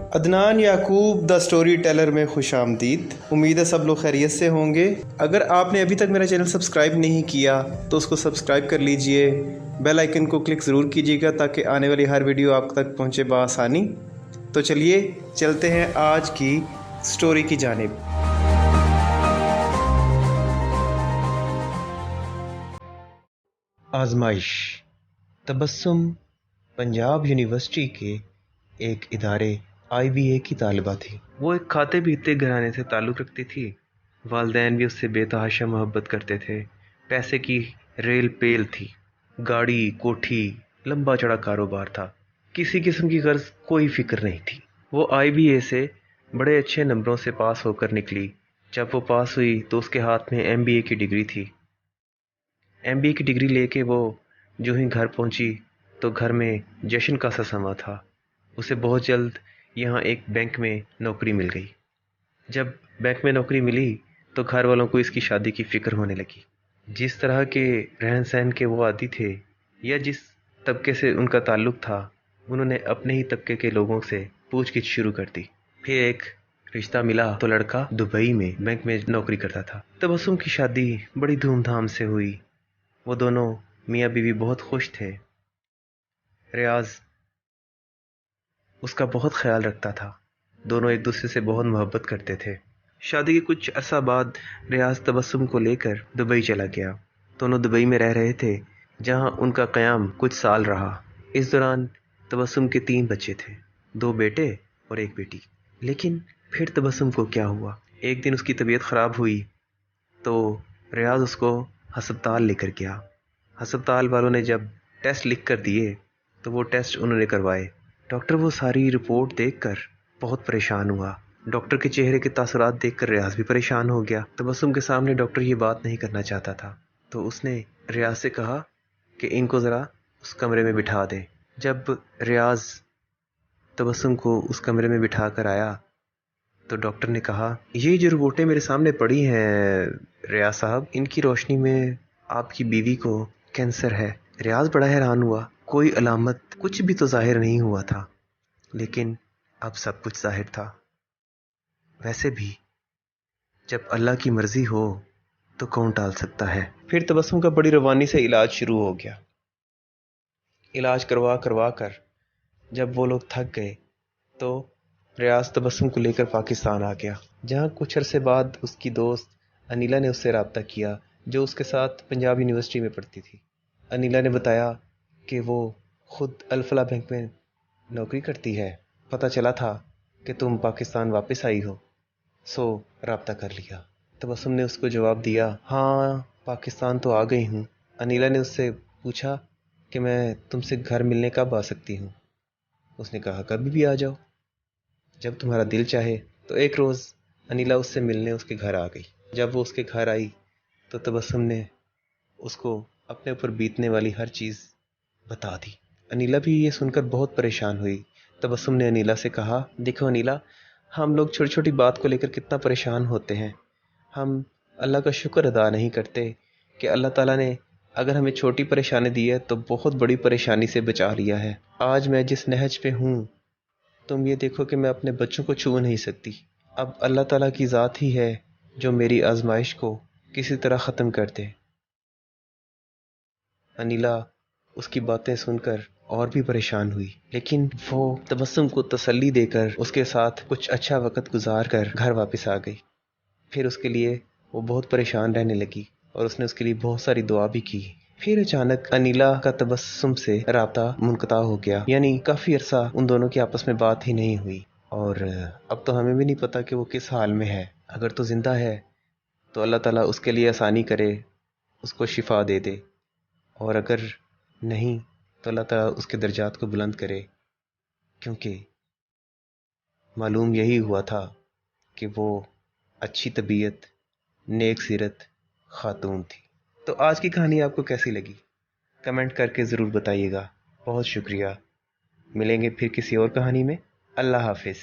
عدنان یعقوب دا story tailor میں خوش آمدید۔ امید ہے سب لوگ خیریت سے ہوں گے۔ اگر آپ نے ابھی تک میرا چینل سبسکرائب نہیں کیا تو اس کو سبسکرائب کر لیجئے، بیل آئیکن کو کلک ضرور کیجیے گا تاکہ آنے والی ہر ویڈیو آپ تک پہنچے بآسانی۔ تو چلیے چلتے ہیں آج کی سٹوری کی جانب۔ آزمائش۔ تبسم پنجاب یونیورسٹی کے ایک ادارے IBA کی طالبہ تھی۔ وہ ایک کھاتے پیتے گھرانے سے تعلق رکھتی تھی۔ والدین بھی اس سے بے تحاشا محبت کرتے تھے۔ پیسے کی ریل پیل تھی، گاڑی، کوٹھی، لمبا چڑا کاروبار تھا۔ کسی قسم کی غرض کوئی فکر نہیں تھی۔ وہ IBA سے بڑے اچھے نمبروں سے پاس ہو کر نکلی۔ جب وہ پاس ہوئی تو اس کے ہاتھ میں MBA کی ڈگری تھی۔ MBA کی ڈگری لے کے وہ جو ہی گھر پہنچی تو گھر میں جشن کا سا سما تھا۔ اسے بہت جلد یہاں ایک بینک میں نوکری مل گئی۔ جب بینک میں نوکری ملی تو گھر والوں کو اس کی شادی کی فکر ہونے لگی۔ جس طرح کے رہن سہن کے وہ عادی تھے یا جس طبقے سے ان کا تعلق تھا، انہوں نے اپنے ہی طبقے کے لوگوں سے پوچھ گچھ شروع کر دی۔ پھر ایک رشتہ ملا تو لڑکا دبئی میں بینک میں نوکری کرتا تھا۔ تبسم کی شادی بڑی دھوم دھام سے ہوئی۔ وہ دونوں میاں بیوی بہت خوش تھے۔ ریاض اس کا بہت خیال رکھتا تھا۔ دونوں ایک دوسرے سے بہت محبت کرتے تھے۔ شادی کے کچھ عرصہ بعد ریاض تبسم کو لے کر دبئی چلا گیا۔ دونوں دبئی میں رہ رہے تھے جہاں ان کا قیام کچھ سال رہا۔ اس دوران تبسم کے 3 بچے تھے، 2 بیٹے اور 1 بیٹی۔ لیکن پھر تبسم کو کیا ہوا؟ ایک دن اس کی طبیعت خراب ہوئی تو ریاض اس کو ہسپتال لے کر گیا۔ ہسپتال والوں نے جب ٹیسٹ لکھ کر دیے تو وہ ٹیسٹ انہوں نے کروائے۔ ڈاکٹر وہ ساری رپورٹ دیکھ کر بہت پریشان ہوا۔ ڈاکٹر کے چہرے کے تاثرات دیکھ کر ریاض بھی پریشان ہو گیا۔ تبسم کے سامنے ڈاکٹر یہ بات نہیں کرنا چاہتا تھا تو اس نے ریاض سے کہا کہ ان کو ذرا اس کمرے میں بٹھا دے۔ جب ریاض تبسم کو اس کمرے میں بٹھا کر آیا تو ڈاکٹر نے کہا، یہ جو رپورٹیں میرے سامنے پڑی ہیں ریاض صاحب، ان کی روشنی میں آپ کی بیوی کو کینسر ہے۔ ریاض بڑا حیران ہوا۔ کوئی علامت کچھ بھی تو ظاہر نہیں ہوا تھا، لیکن اب سب کچھ ظاہر تھا۔ ویسے بھی جب اللہ کی مرضی ہو تو کون ٹال سکتا ہے۔ پھر تبسم کا بڑی روانی سے علاج شروع ہو گیا۔ علاج کروا کر جب وہ لوگ تھک گئے تو ریاض تبسم کو لے کر پاکستان آ گیا، جہاں کچھ عرصے بعد اس کی دوست انیلا نے اس سے رابطہ کیا جو اس کے ساتھ پنجاب یونیورسٹی میں پڑھتی تھی۔ انیلا نے بتایا کہ وہ خود الفلاح بینک میں نوکری کرتی ہے۔ پتہ چلا تھا کہ تم پاکستان واپس آئی ہو، سو رابطہ کر لیا۔ تبسم نے اس کو جواب دیا، ہاں پاکستان تو آ گئی ہوں۔ انیلا نے اس سے پوچھا کہ میں تم سے گھر ملنے کب آ سکتی ہوں؟ اس نے کہا کبھی بھی آ جاؤ، جب تمہارا دل چاہے۔ تو ایک روز انیلا اس سے ملنے اس کے گھر آ گئی۔ جب وہ اس کے گھر آئی تو تبسم نے اس کو اپنے اوپر بیتنے والی ہر چیز بتا دی۔ انیلا بھی یہ سن کر بہت پریشان ہوئی۔ تبسم نے انیلا سے کہا، دیکھو انیلا، ہم لوگ چھوٹی چھوٹی بات کو لے کر کتنا پریشان ہوتے ہیں۔ ہم اللہ کا شکر ادا نہیں کرتے کہ اللہ تعالیٰ نے اگر ہمیں چھوٹی پریشانی دی ہے تو بہت بڑی پریشانی سے بچا لیا ہے۔ آج میں جس نہج پہ ہوں، تم یہ دیکھو کہ میں اپنے بچوں کو چھو نہیں سکتی۔ اب اللہ تعالیٰ کی ذات ہی ہے جو میری آزمائش کو کسی طرح ختم کر دے۔ انیلا اس کی باتیں سن کر اور بھی پریشان ہوئی، لیکن وہ تبسم کو تسلی دے کر اس کے ساتھ کچھ اچھا وقت گزار کر گھر واپس آ گئی۔ پھر اس کے لیے وہ بہت پریشان رہنے لگی اور اس نے اس کے لیے بہت ساری دعا بھی کی۔ پھر اچانک انیلا کا تبسم سے رابطہ منقطع ہو گیا، یعنی کافی عرصہ ان دونوں کی آپس میں بات ہی نہیں ہوئی۔ اور اب تو ہمیں بھی نہیں پتا کہ وہ کس حال میں ہے۔ اگر تو زندہ ہے تو اللہ تعالیٰ اس کے لیے آسانی کرے، اس کو شفا دے دے، اور اگر نہیں تو اللہ تعالیٰ اس کے درجات کو بلند کرے، کیونکہ معلوم یہی ہوا تھا کہ وہ اچھی طبیعت، نیک سیرت خاتون تھی۔ تو آج کی کہانی آپ کو کیسی لگی؟ کمنٹ کر کے ضرور بتائیے گا۔ بہت شکریہ۔ ملیں گے پھر کسی اور کہانی میں۔ اللہ حافظ۔